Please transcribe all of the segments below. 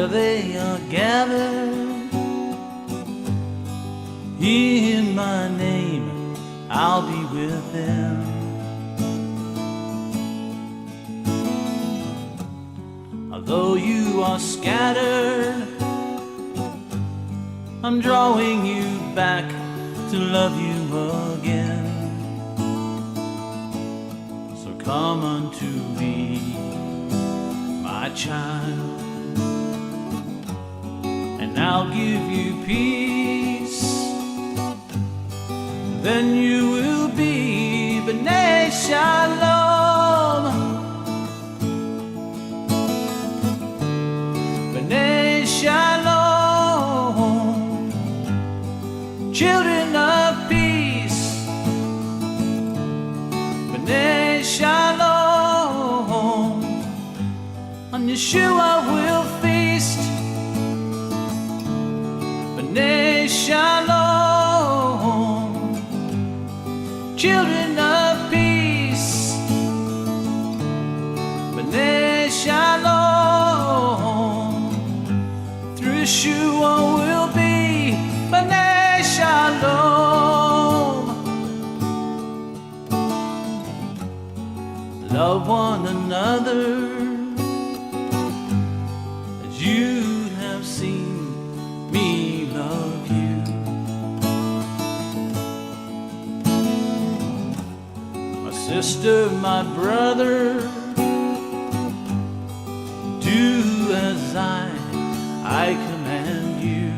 where they are gathered in my name, I'll be with them. Although you are scattered, I'm drawing you back to love you again. So come unto me, my child, and I'll give you peace. Then you will be B'nai Shalom, B'nai Shalom, children of peace, B'nai Shalom. On Yeshua we'll feast, B'nai Shalom, children of peace, B'nai Shalom. Through Yeshua we'll be B'nai Shalom. Love one another as you have seen me love you. My sister, my brother, do as I command you,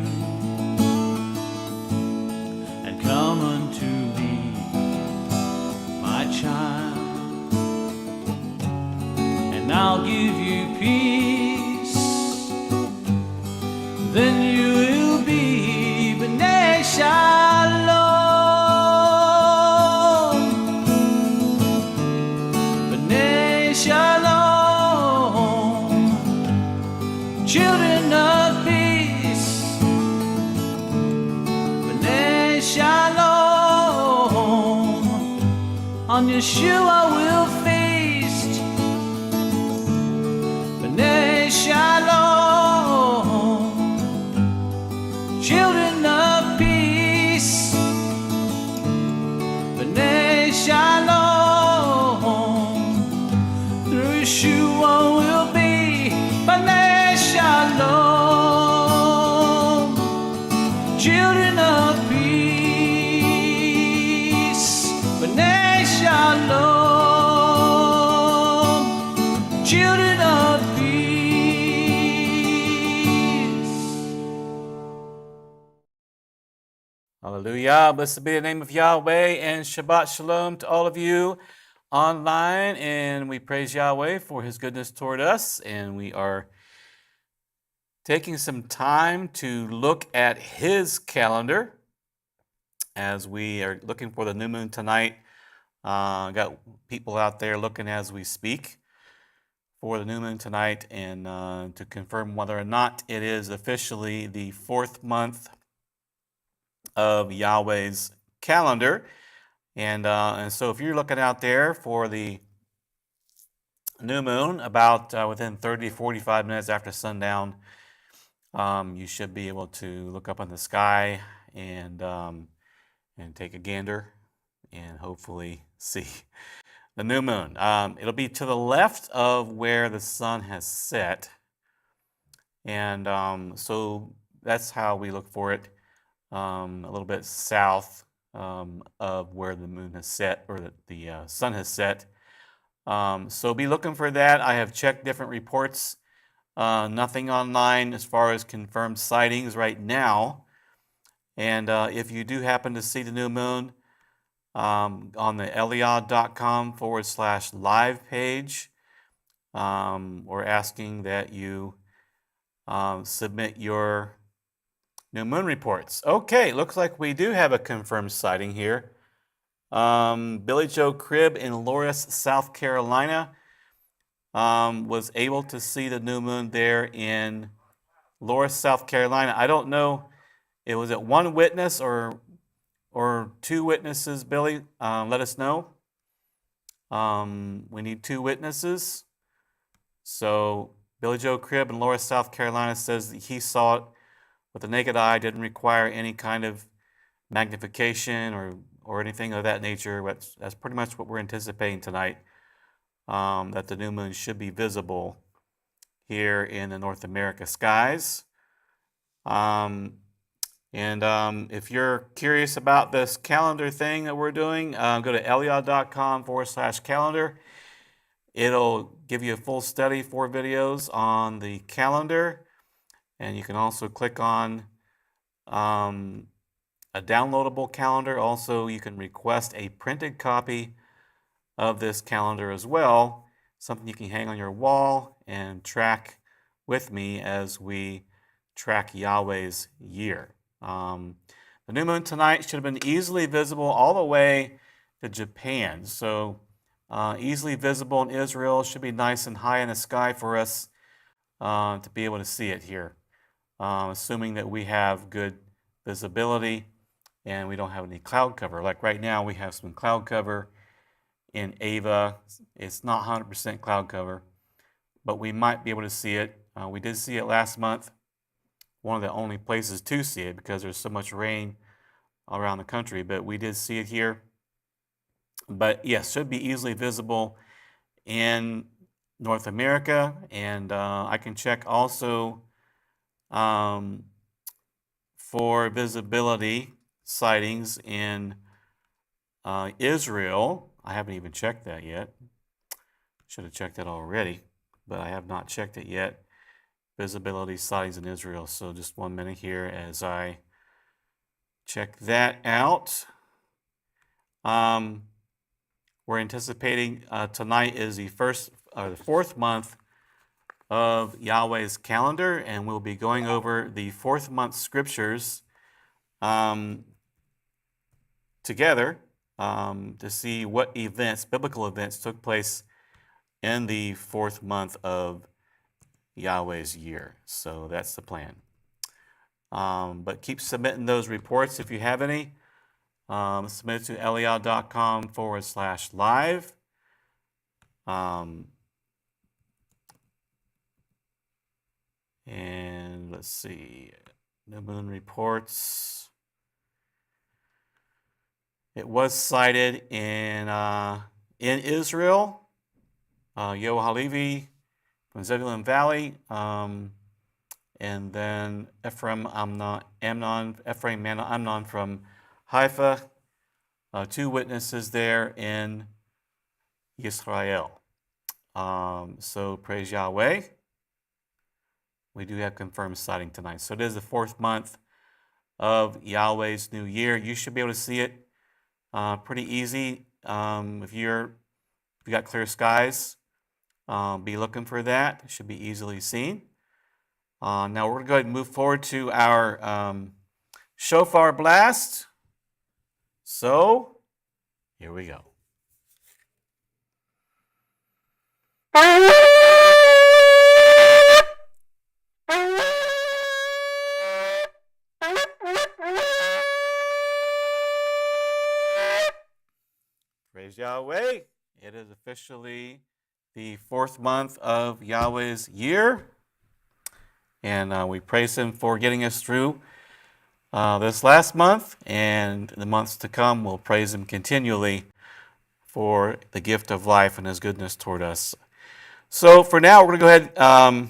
and come unto me, my child, and I'll give you peace. Then you will be B'nai Shalom, B'nai Shalom, children of peace, B'nai Shalom. On Yeshua we'll feast, B'nai Shalom, children of peace, B'nai Shalom. Through Yeshua we'll be B'nai Shalom, children of peace, B'nai Shalom, children of peace. Hallelujah. Blessed be the name of Yahweh, and Shabbat Shalom to all of you online. And we praise Yahweh for his goodness toward us. And we are taking some time to look at his calendar as we are looking for the new moon tonight. Got people out there looking as we speak for the new moon tonight, and to confirm whether or not it is officially the 4th month of Yahweh's calendar. And so if you're looking out there for the new moon about within 30 to 45 minutes after sundown, you should be able to look up in the sky and take a gander and hopefully see the new moon. It'll be to the left of where the sun has set, and so that's how we look for it. A little bit south of where the moon has set, or the sun has set. So be looking for that. I have checked different reports. Nothing online as far as confirmed sightings right now. And if you do happen to see the new moon on the EliYah.com/live page, we're asking that you submit your new moon reports. Okay, looks like we do have a confirmed sighting here. Billy Joe Cribb in Loris, South Carolina, was able to see the new moon there in Loris, South Carolina. I don't know, was it one witness or 2 witnesses, Billy? Let us know. We need 2 witnesses. So Billy Joe Cribb in Laura, South Carolina says that he saw it with the naked eye, didn't require any kind of magnification or anything of that nature. But that's pretty much what we're anticipating tonight, that the new moon should be visible here in the North America skies. If you're curious about this calendar thing that we're doing, go to EliYah.com/calendar. It'll give you a full study, 4 videos on the calendar. And you can also click on a downloadable calendar. Also, you can request a printed copy of this calendar as well, something you can hang on your wall and track with me as we track Yahweh's year. The new moon tonight should have been easily visible all the way to Japan. So easily visible in Israel, should be nice and high in the sky for us to be able to see it here. Assuming that we have good visibility and we don't have any cloud cover. Like right now, we have some cloud cover in Ava. It's not 100% cloud cover, but we might be able to see it. We did see it last month, one of the only places to see it because there's so much rain around the country, but we did see it here. But yes, should be easily visible in North America, and I can check also for visibility sightings in Israel. I haven't even checked that yet. Should have checked that already, but I have not checked it yet. Visibility sightings in Israel. So just 1 minute here as I check that out. We're anticipating tonight is the fourth month of Yahweh's calendar, and we'll be going over the 4th month scriptures together to see what events, biblical events, took place in the 4th month of Yahweh's year. So that's the plan. But keep submitting those reports if you have any. Submit it to EliYah.com/live. And let's see, new moon reports. It was sighted in Israel. Yo Halevi from Zebulun Valley, and then Ephraim Amnon from Haifa. 2 witnesses there in Israel. So praise Yahweh. We do have confirmed sighting tonight. So it is the 4th month of Yahweh's new year. You should be able to see it pretty easy. If you got clear skies, be looking for that. It should be easily seen. Now we're going to go ahead and move forward to our shofar blast. So here we go. Praise Yahweh. It is officially the 4th month of Yahweh's year. And we praise Him for getting us through this last month. And the months to come, we'll praise Him continually for the gift of life and His goodness toward us. So for now, we're going to go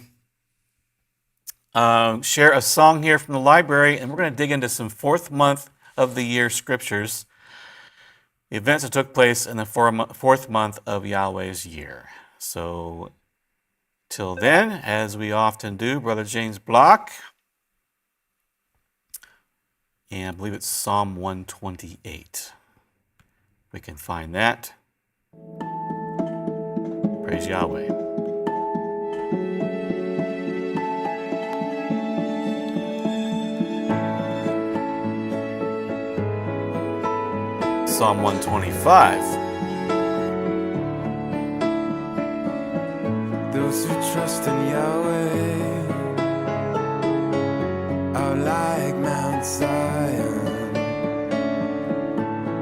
ahead share a song here from the library. And we're going to dig into some 4th month of the year scriptures. The events that took place in the 4th month of Yahweh's year. So, till then, as we often do, Brother James Block, and I believe it's Psalm 128. We can find that. Praise Yahweh. Psalm 125. Those who trust in Yahweh are like Mount Zion.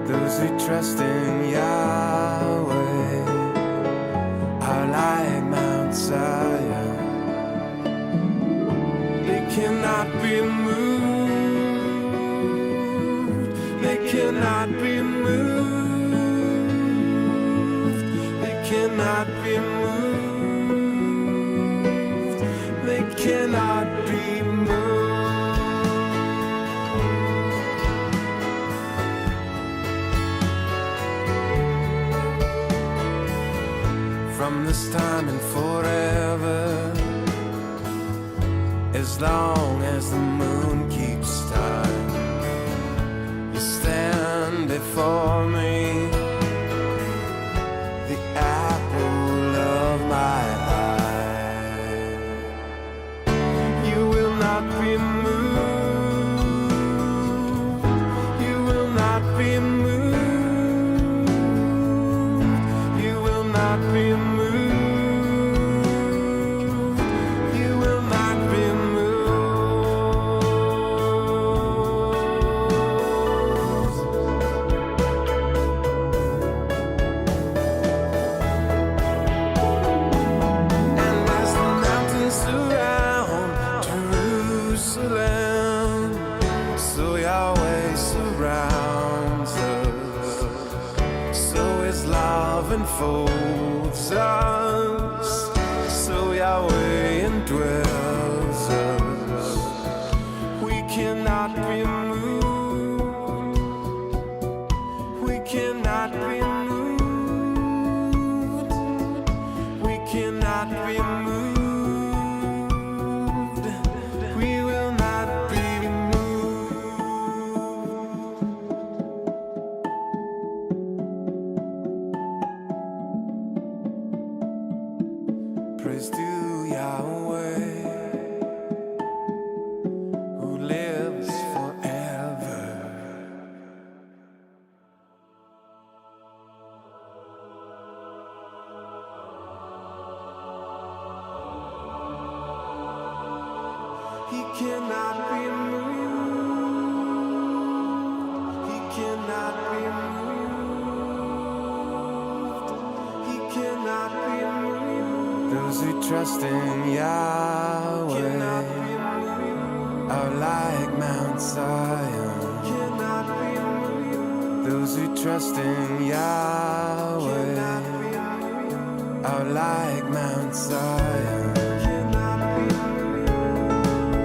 Those who trust in Yahweh are like Mount Zion. cannot be moved. They cannot be moved. From this time and forever, as long as the moon keeps time, you stand before me, the apple of my eye. You will not be moved. You will not be moved. You will not be moved. You will not be unfolds us, so Yahweh indwells us. We cannot be moved. We cannot be moved. We cannot be moved. We will not be moved. Praise to Yahweh, who lives forever. He cannot be moved. He cannot be moved. He cannot be moved. Those who trust in Yahweh are like Mount Zion. Those who trust in Yahweh are like Mount Zion.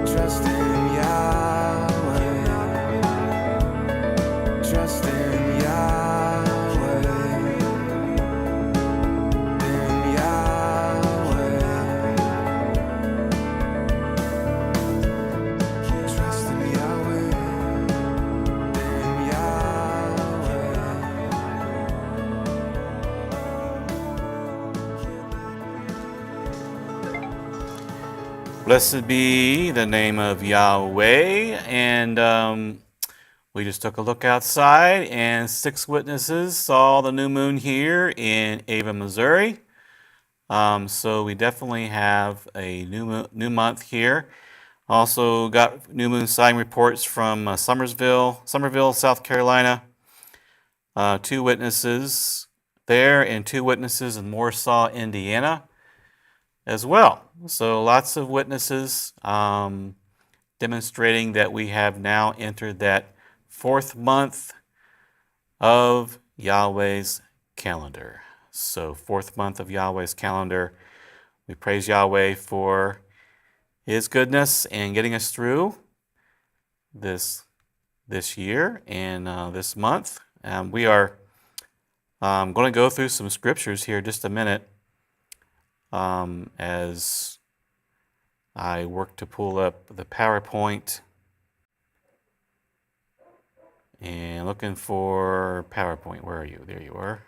Trust in Yahweh. Trust in Yahweh. In Yahweh. Trust in Yahweh. In Yahweh. Blessed be the name of Yahweh. And we just took a look outside, and 6 witnesses saw the new moon here in Ava, Missouri. So we definitely have a new month here. Also got new moon sighting reports from Summerville, South Carolina. 2 witnesses there, and 2 witnesses in Warsaw, Indiana, as well. So lots of witnesses demonstrating that we have now entered that 4th month of Yahweh's calendar. So 4th month of Yahweh's calendar. We praise Yahweh for His goodness and getting us through this year and this month. We are going to go through some scriptures here in just a minute as I work to pull up the PowerPoint. And looking for PowerPoint. Where are you? There you are.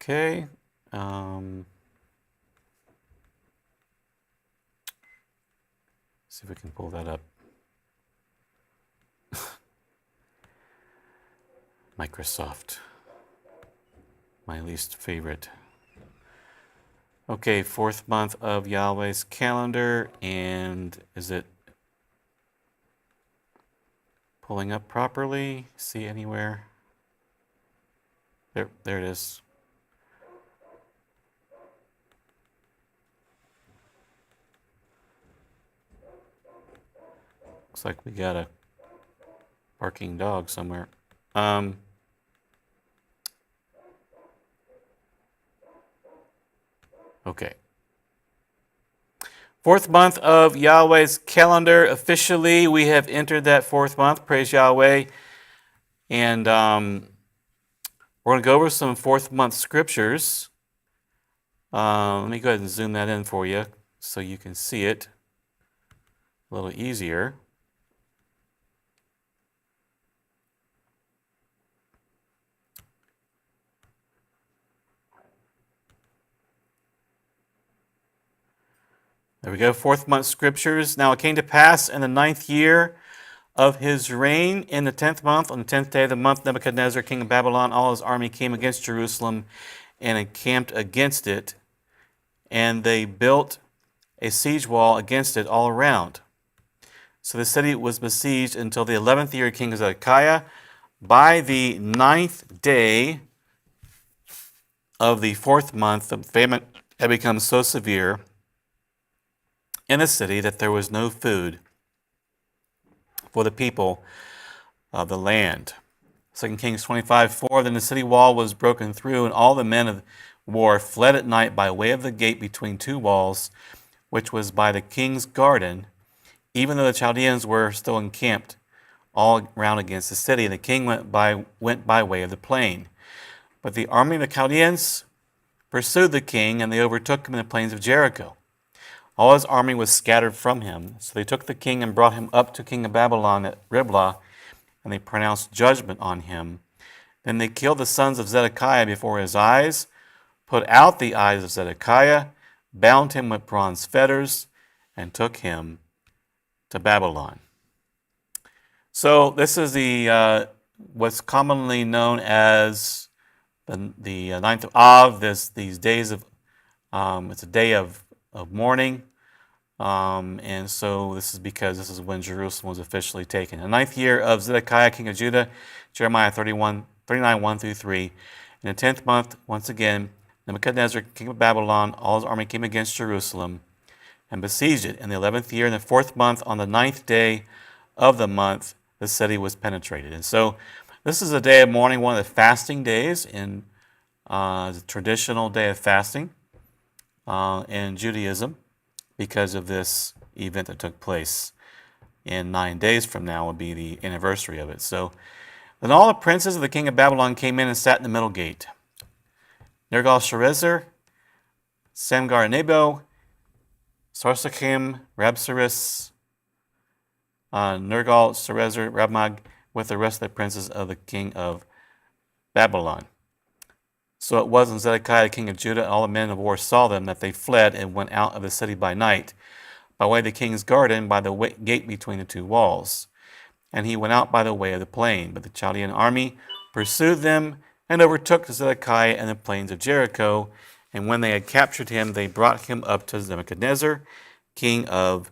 Okay. See if we can pull that up. Microsoft. My least favorite. Okay, 4th month of Yahweh's calendar, and is it pulling up properly? See anywhere? There it is. Looks like we got a barking dog somewhere. Okay. Fourth month of Yahweh's calendar. Officially, we have entered that fourth month. Praise Yahweh. And we're going to go over some fourth month scriptures. Let me go ahead and zoom that in for you so you can see it a little easier. There we go, fourth month scriptures. Now it came to pass in the 9th year of his reign, in the 10th month, on the 10th day of the month, Nebuchadnezzar, king of Babylon, all his army came against Jerusalem and encamped against it. And they built a siege wall against it all around. So the city was besieged until the 11th year of King Zedekiah. By the 9th day of the 4th month, the famine had become so severe in the city that there was no food for the people of the land. 2 Kings 25:4, then the city wall was broken through, and all the men of war fled at night by way of the gate between two walls, which was by the king's garden, even though the Chaldeans were still encamped all round against the city. And the king went by way of the plain. But the army of the Chaldeans pursued the king, and they overtook him in the plains of Jericho. All his army was scattered from him. So they took the king and brought him up to king of Babylon at Riblah, and they pronounced judgment on him. Then they killed the sons of Zedekiah before his eyes, put out the eyes of Zedekiah, bound him with bronze fetters, and took him to Babylon. So this is the what's commonly known as the 9th of Av. These days of it's a day of mourning, and so this is because this is when Jerusalem was officially taken. The 9th year of Zedekiah, king of Judah, Jeremiah 39, 1 through 3. In the 10th month, once again, Nebuchadnezzar, king of Babylon, all his army came against Jerusalem and besieged it. In the 11th year, in the 4th month, on the 9th day of the month, the city was penetrated. And so this is a day of mourning, one of the fasting days, in the traditional day of fasting in Judaism, because of this event that took place. In 9 days from now will be the anniversary of it. So then all the princes of the king of Babylon came in and sat in the middle gate. Nergal-Sharezer, Samgar-Nebo, Sarsachim, Rabsaris, Nergal-Sharezer, Rabmag, with the rest of the princes of the king of Babylon. So it was when Zedekiah, king of Judah, and all the men of war saw them, that they fled and went out of the city by night, by way of the king's garden, by the gate between the two walls. And he went out by the way of the plain. But the Chaldean army pursued them and overtook Zedekiah in the plains of Jericho. And when they had captured him, they brought him up to Nebuchadnezzar, king of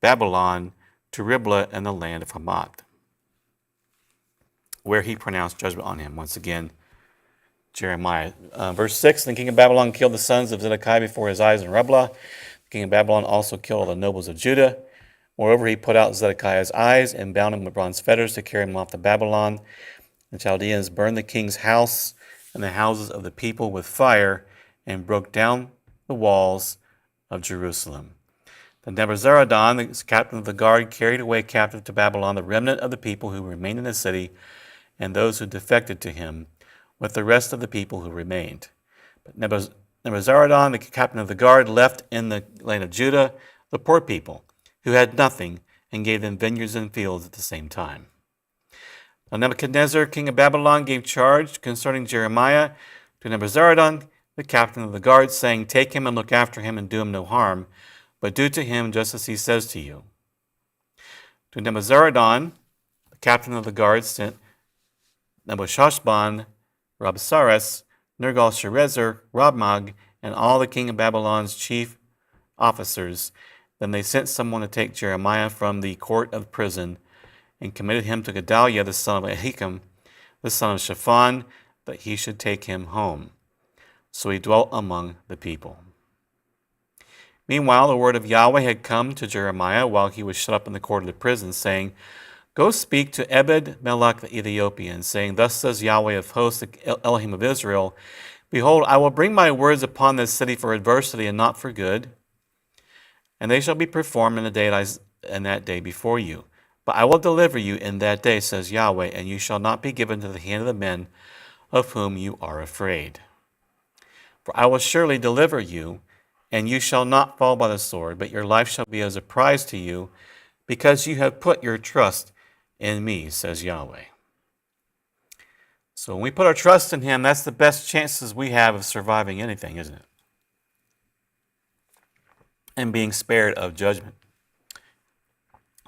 Babylon, to Riblah in the land of Hamath, where he pronounced judgment on him. Once again, Jeremiah. Verse 6, the king of Babylon killed the sons of Zedekiah before his eyes in Riblah. The king of Babylon also killed all the nobles of Judah. Moreover, he put out Zedekiah's eyes and bound him with bronze fetters to carry him off to Babylon. The Chaldeans burned the king's house and the houses of the people with fire and broke down the walls of Jerusalem. Then Nebuzaradan, the captain of the guard, carried away captive to Babylon the remnant of the people who remained in the city and those who defected to him, with the rest of the people who remained. But Nebuzaradan, the captain of the guard, left in the land of Judah the poor people who had nothing, and gave them vineyards and fields at the same time. Now Nebuchadnezzar, king of Babylon, gave charge concerning Jeremiah to Nebuzaradan, the captain of the guard, saying, take him and look after him and do him no harm, but do to him just as he says to you. To Nebuzaradan, the captain of the guard, sent Nebuchadnezzar, Rabsaris, Nergal-Sharezer, Rabmag, and all the king of Babylon's chief officers. Then they sent someone to take Jeremiah from the court of prison and committed him to Gedaliah, the son of Ahikam, the son of Shaphan, that he should take him home. So he dwelt among the people. Meanwhile, the word of Yahweh had come to Jeremiah while he was shut up in the court of the prison, saying, Go speak to Ebed-melech the Ethiopian, saying, Thus says Yahweh of hosts, the Elohim of Israel, Behold, I will bring my words upon this city for adversity and not for good, and they shall be performed in that day before you. But I will deliver you in that day, says Yahweh, and you shall not be given to the hand of the men of whom you are afraid. For I will surely deliver you, and you shall not fall by the sword, but your life shall be as a prize to you, because you have put your trust in me, says Yahweh. So when we put our trust in him, that's the best chances we have of surviving anything, isn't it? And being spared of judgment.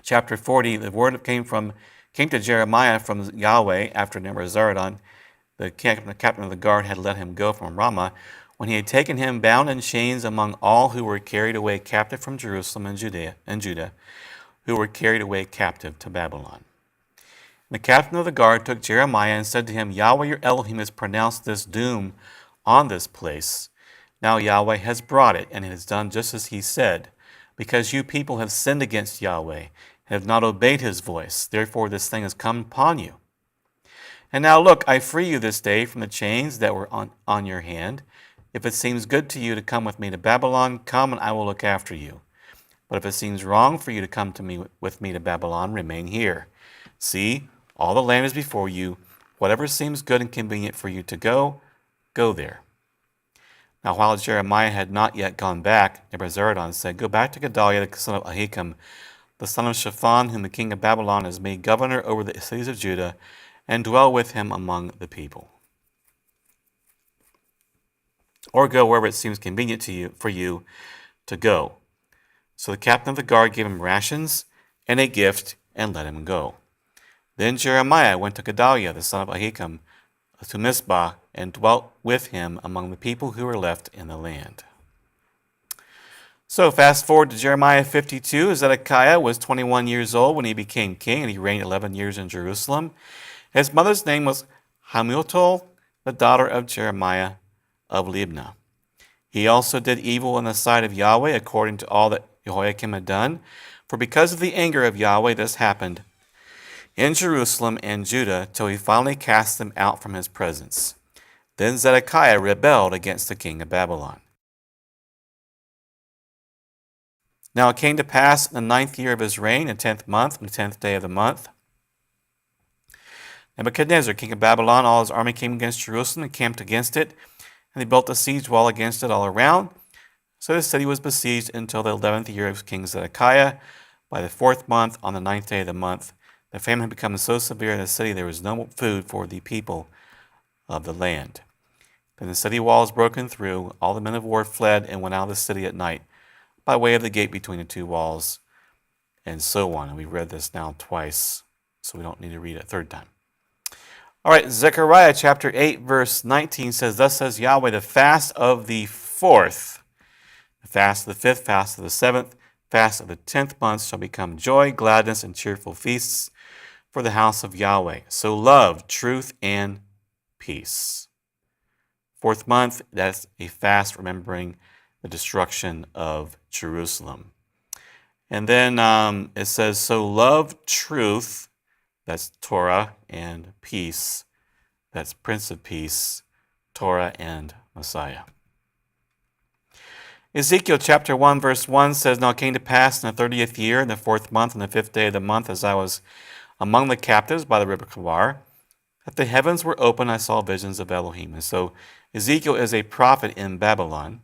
Chapter 40, the word came to Jeremiah from Yahweh after Nebuzaradan, the captain of the guard, had let him go from Ramah, when he had taken him bound in chains among all who were carried away captive from Jerusalem and Judah, who were carried away captive to Babylon. The captain of the guard took Jeremiah and said to him, Yahweh your Elohim has pronounced this doom on this place. Now Yahweh has brought it, and it has done just as he said, because you people have sinned against Yahweh, and have not obeyed his voice. Therefore this thing has come upon you. And now look, I free you this day from the chains that were on your hand. If it seems good to you to come with me to Babylon, come and I will look after you. But if it seems wrong for you to come with me to Babylon, remain here. See, all the land is before you. Whatever seems good and convenient for you to go, go there. Now while Jeremiah had not yet gone back, Nebuzaradan said, Go back to Gedaliah the son of Ahikam, the son of Shaphan, whom the king of Babylon has made governor over the cities of Judah, and dwell with him among the people. Or go wherever it seems convenient for you to go. So the captain of the guard gave him rations and a gift and let him go. Then Jeremiah went to Gedaliah the son of Ahikam to Mizpah and dwelt with him among the people who were left in the land. So fast forward to Jeremiah 52. Zedekiah was 21 years old when he became king, and he reigned 11 years in Jerusalem. His mother's name was Hamutal, the daughter of Jeremiah of Libnah. He also did evil in the sight of Yahweh according to all that Jehoiakim had done. For because of the anger of Yahweh, this happened in Jerusalem and Judah till he finally cast them out from his presence. Then Zedekiah rebelled against the king of Babylon. Now it came to pass in the 9th year of his reign, the 10th month, on the 10th day of the month, Nebuchadnezzar, king of Babylon, all his army came against Jerusalem and camped against it, and they built a siege wall against it all around. So the city was besieged until the 11th year of King Zedekiah. By the 4th month, on the 9th day of the month, the famine had become so severe in the city there was no food for the people of the land. Then the city wall was broken through, all the men of war fled and went out of the city at night by way of the gate between the two walls, and so on. And we've read this now twice, so we don't need to read it a third time. All right, Zechariah chapter 8, verse 19 says, Thus says Yahweh, the fast of the 4th, the fast of the 5th, fast of the 7th, fast of the 10th month shall become joy, gladness, and cheerful feasts for the house of Yahweh. So love, truth, and peace. 4th month, that's a fast remembering the destruction of Jerusalem. And then it says, so love truth, that's Torah, and peace, that's Prince of Peace, Torah and Messiah. Ezekiel chapter 1 verse 1 says, Now it came to pass in the 30th year, in the 4th month, on the 5th day of the month, as I was among the captives by the river Chebar, that the heavens were open, I saw visions of Elohim. And so Ezekiel is a prophet in Babylon,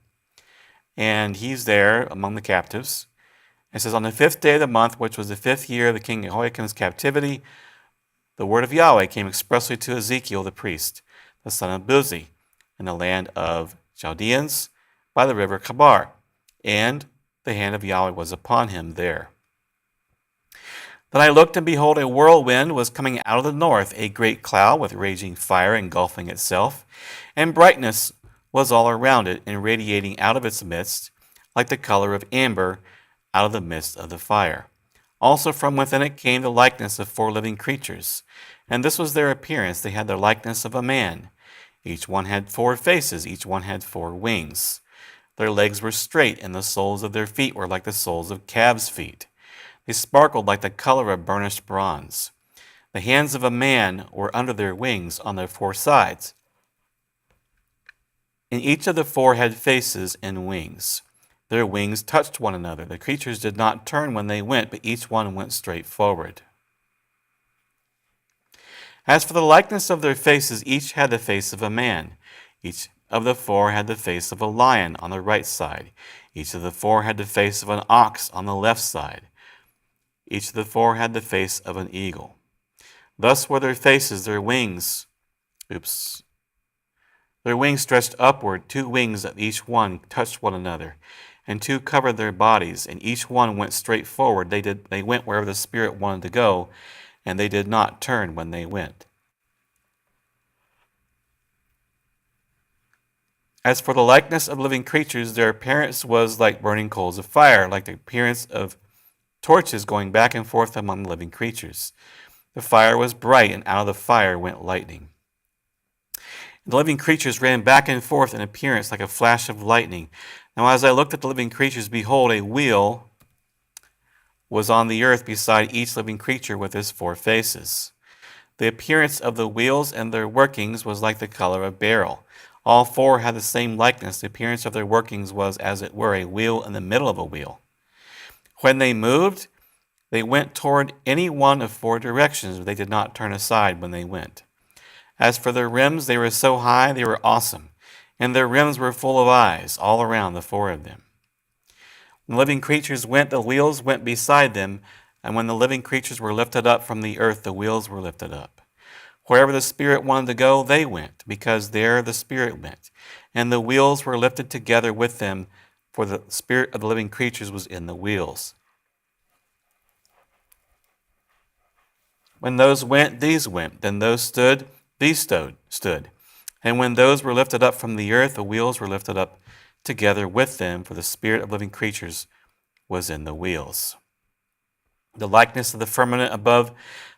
and he's there among the captives. It says, On the 5th day of the month, which was the 5th year of the king Jehoiakim's captivity, the word of Yahweh came expressly to Ezekiel the priest, the son of Buzi, in the land of Chaldeans by the river Chebar, and the hand of Yahweh was upon him there. Then I looked, and behold, a whirlwind was coming out of the north, a great cloud with raging fire engulfing itself, and brightness was all around it, and radiating out of its midst, like the color of amber out of the midst of the fire. Also from within it came the likeness of 4 living creatures, and this was their appearance. They had the likeness of a man. Each one had 4 faces, each one had 4 wings. Their legs were straight, and the soles of their feet were like the soles of calves' feet. They sparkled like the color of burnished bronze. The hands of a man were under their wings on their four sides. And each of the four had faces and wings. Their wings touched one another. The creatures did not turn when they went, but each one went straight forward. As for the likeness of their faces, each had the face of a man. Each of the four had the face of a lion on the right side. Each of the four had the face of an ox on the left side. Each of the four had the face of an eagle. Thus were their faces, their wings. Their wings stretched upward. 2 wings of each one touched one another, and 2 covered their bodies, and each one went straight forward. They went wherever the Spirit wanted to go, and they did not turn when they went. As for the likeness of living creatures, their appearance was like burning coals of fire, like the appearance of torches going back and forth among the living creatures. The fire was bright, and out of the fire went lightning. The living creatures ran back and forth in appearance like a flash of lightning. Now as I looked at the living creatures, behold, a wheel was on the earth beside each living creature with its 4 faces. The appearance of the wheels and their workings was like the color of beryl. All 4 had the same likeness. The appearance of their workings was, as it were, a wheel in the middle of a wheel. When they moved, they went toward any one of 4 directions, but they did not turn aside when they went. As for their rims, they were so high, they were awesome, and their rims were full of eyes all around the 4 of them. When the living creatures went, the wheels went beside them, and when the living creatures were lifted up from the earth, the wheels were lifted up. Wherever the Spirit wanted to go, they went, because there the Spirit went, and the wheels were lifted together with them, for the spirit of the living creatures was in the wheels. When those went, these went. Then those stood, these stood. And when those were lifted up from the earth, the wheels were lifted up together with them, for the spirit of living creatures was in the wheels. The likeness of the firmament above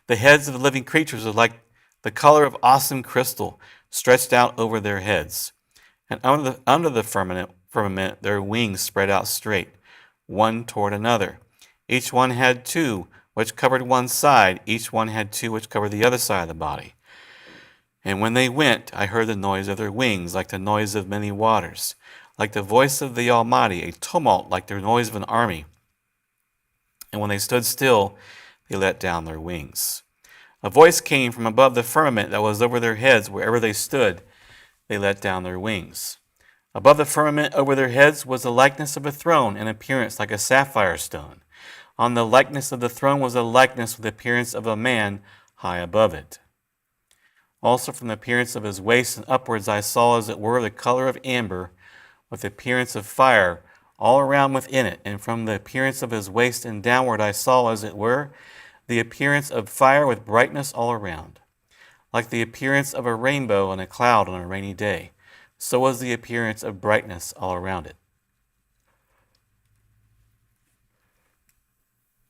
the heads of the living creatures was like the color of awesome crystal stretched out over their heads. And under the firmament their wings spread out straight, one toward another. Each one had 2, which covered one side. Each one had 2, which covered the other side of the body. And when they went, I heard the noise of their wings, like the noise of many waters, like the voice of the Almighty, a tumult like the noise of an army. And when they stood still, they let down their wings. A voice came from above the firmament that was over their heads. Wherever they stood, they let down their wings. Above the firmament over their heads was the likeness of a throne, in appearance like a sapphire stone. On the likeness of the throne was a likeness with the appearance of a man high above it. Also from the appearance of his waist and upwards I saw, as it were, the color of amber, with the appearance of fire all around within it. And from the appearance of his waist and downward I saw, as it were, the appearance of fire with brightness all around. Like the appearance of a rainbow on a cloud on a rainy day, so was the appearance of brightness all around it.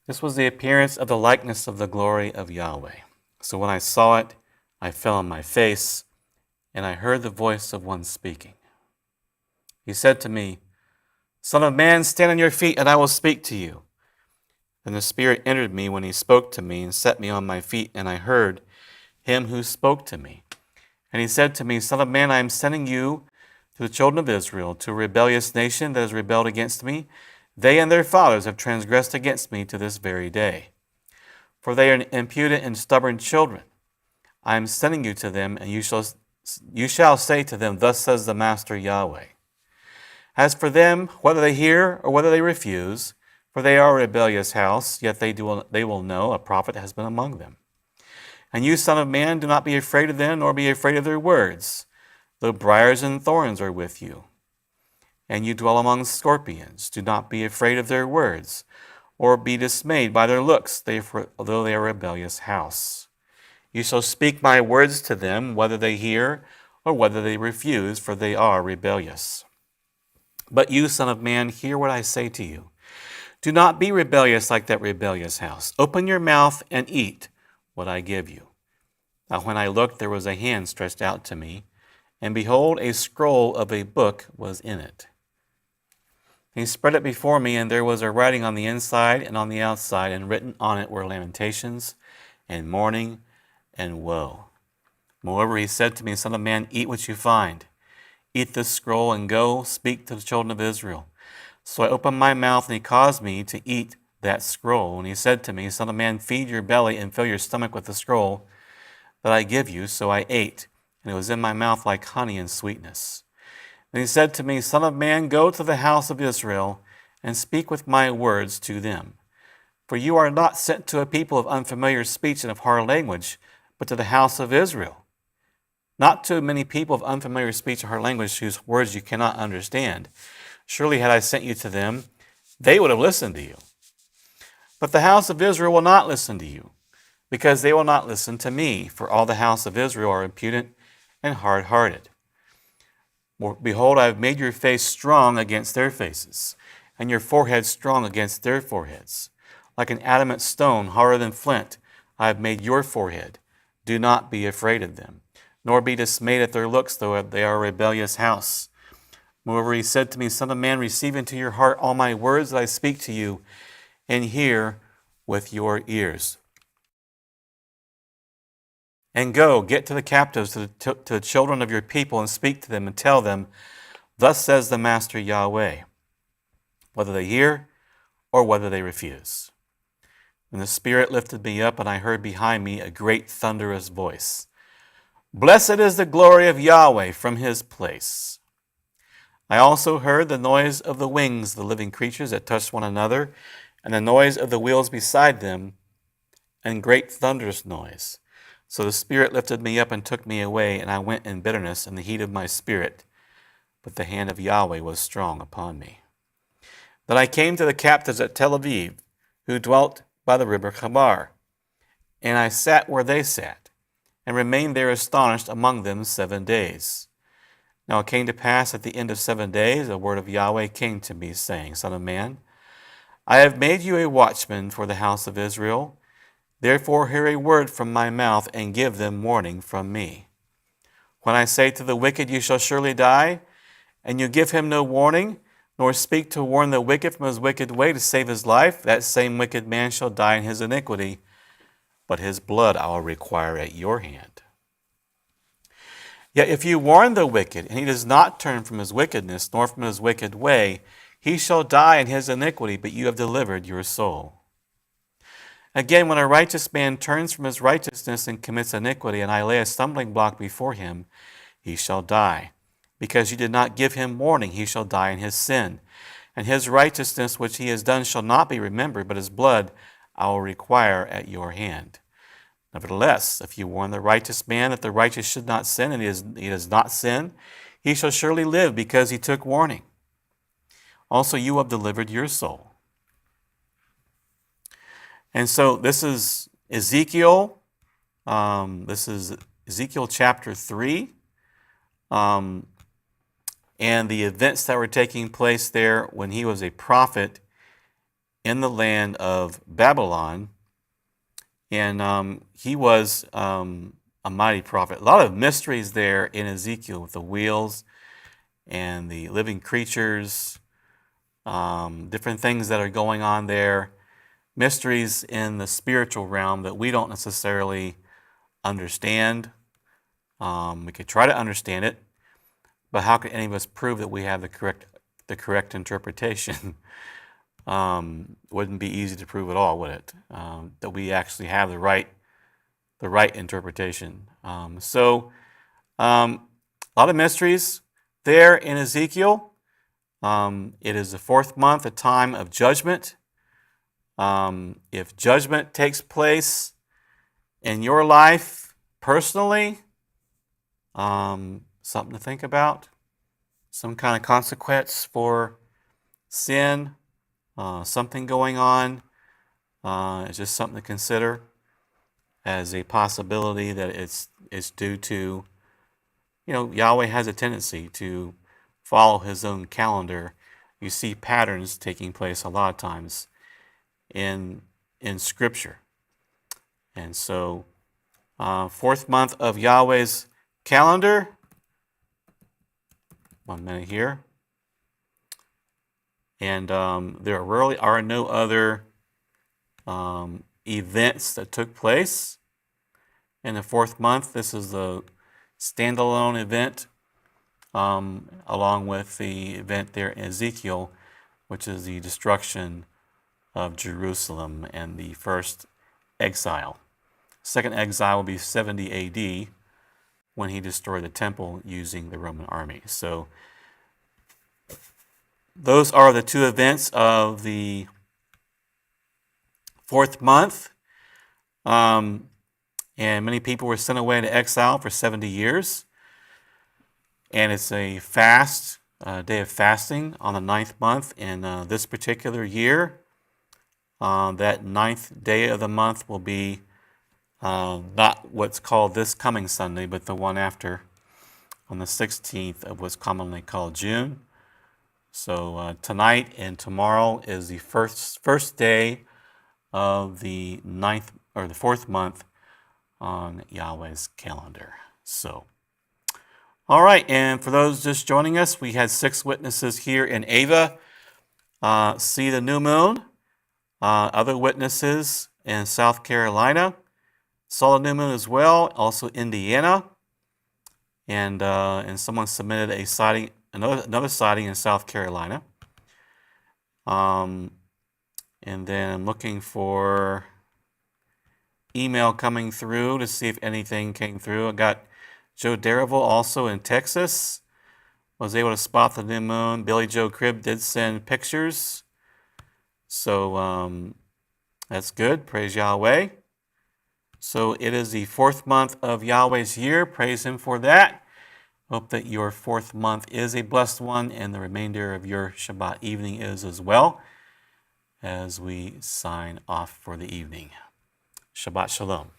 This was the appearance of the likeness of the glory of Yahweh. So when I saw it, I fell on my face, and I heard the voice of one speaking. He said to me, Son of man, stand on your feet, and I will speak to you. Then the Spirit entered me when he spoke to me, and set me on my feet, and I heard him who spoke to me. And he said to me, Son of man, I am sending you to the children of Israel, to a rebellious nation that has rebelled against me. They and their fathers have transgressed against me to this very day. For they are impudent and stubborn children. I am sending you to them, and you shall say to them, Thus says the Master Yahweh. As for them, whether they hear or whether they refuse, for they are a rebellious house, yet they will know a prophet has been among them. And you, son of man, do not be afraid of them, nor be afraid of their words, though briars and thorns are with you. And you dwell among scorpions. Do not be afraid of their words, or be dismayed by their looks, though they are a rebellious house. You shall speak my words to them, whether they hear or whether they refuse, for they are rebellious. But you, son of man, hear what I say to you. Do not be rebellious like that rebellious house. Open your mouth and eat what I give you. Now when I looked, there was a hand stretched out to me, and behold, a scroll of a book was in it. And he spread it before me, and there was a writing on the inside and on the outside, and written on it were lamentations and mourning and woe. Moreover, he said to me, Son of man, eat what you find. Eat this scroll and go speak to the children of Israel. So I opened my mouth, and he caused me to eat that scroll. And he said to me, Son of man, feed your belly and fill your stomach with the scroll that I give you. So I ate, and it was in my mouth like honey and sweetness. Then he said to me, Son of man, go to the house of Israel and speak with my words to them. For you are not sent to a people of unfamiliar speech and of hard language, but to the house of Israel. Not to many people of unfamiliar speech or hard language whose words you cannot understand. Surely had I sent you to them, they would have listened to you. But the house of Israel will not listen to you, because they will not listen to me, for all the house of Israel are impudent and hard-hearted. Behold, I have made your face strong against their faces, and your forehead strong against their foreheads. Like an adamant stone, harder than flint, I have made your forehead. Do not be afraid of them, nor be dismayed at their looks, though they are a rebellious house. Moreover, he said to me, Son of man, receive into your heart all my words that I speak to you, and hear with your ears. And go, get to the captives, to the children of your people, and speak to them, and tell them, Thus says the Master Yahweh, whether they hear or whether they refuse. And the Spirit lifted me up, and I heard behind me a great thunderous voice. Blessed is the glory of Yahweh from his place. I also heard the noise of the wings of the living creatures that touched one another, and the noise of the wheels beside them, and great thunderous noise. So the Spirit lifted me up and took me away, and I went in bitterness in the heat of my spirit. But the hand of Yahweh was strong upon me. Then I came to the captives at Tel Aviv, who dwelt by the river Chabar. And I sat where they sat, and remained there astonished among them 7 days. Now it came to pass at the end of 7 days, a word of Yahweh came to me, saying, Son of man, I have made you a watchman for the house of Israel. Therefore hear a word from my mouth, and give them warning from me. When I say to the wicked, You shall surely die, and you give him no warning, nor speak to warn the wicked from his wicked way to save his life, that same wicked man shall die in his iniquity, but his blood I will require at your hand. Yet if you warn the wicked, and he does not turn from his wickedness, nor from his wicked way, he shall die in his iniquity, but you have delivered your soul. Again, when a righteous man turns from his righteousness and commits iniquity, and I lay a stumbling block before him, he shall die. Because you did not give him warning, he shall die in his sin. And his righteousness which he has done shall not be remembered, but his blood I will require at your hand. Nevertheless, if you warn the righteous man that the righteous should not sin, and he does not sin, he shall surely live, because he took warning. Also you have delivered your soul. And so this is Ezekiel. This is Ezekiel chapter 3. And the events that were taking place there when he was a prophet in the land of Babylon. And he was a mighty prophet. A lot of mysteries there in Ezekiel with the wheels and the living creatures, different things that are going on there. Mysteries in the spiritual realm that we don't necessarily understand. We could try to understand it, but how could any of us prove that we have the correct interpretation? Wouldn't be easy to prove at all, would it? That we actually have the right interpretation. So a lot of mysteries there in Ezekiel. It is the 4th month, a time of judgment. If judgment takes place in your life personally, something to think about, some kind of consequence for sin, something going on, it's just something to consider as a possibility that it's due to, Yahweh has a tendency to follow his own calendar. You see patterns taking place a lot of times in Scripture. And so 4th month of Yahweh's calendar. 1 minute here. And there really are no other events that took place in the 4th month. This is the standalone event, along with the event there in Ezekiel, which is the destruction of Jerusalem and the first exile. Second exile will be 70 AD, when he destroyed the temple using the Roman army. So those are the 2 events of the 4th month. And many people were sent away into exile for 70 years. And it's a fast, day of fasting on the 9th month in this particular year. That 9th day of the month will be not what's called this coming Sunday, but the one after, on the 16th of what's commonly called June. So tonight and tomorrow is the first day of the 9th or the 4th month on Yahweh's calendar. So, all right, and for those just joining us, we had 6 witnesses here in Ava see the new moon. Other witnesses in South Carolina saw the new moon as well, also Indiana, and someone submitted a sighting, another sighting in South Carolina. And then I'm looking for email coming through to see if anything came through. I got Joe Darreville also in Texas, was able to spot the new moon. Billy Joe Cribb did send pictures, so that's good. Praise Yahweh. So it is the 4th month of Yahweh's year. Praise Him for that. Hope that your 4th month is a blessed one, and the remainder of your Shabbat evening is as well, as we sign off for the evening. Shabbat Shalom.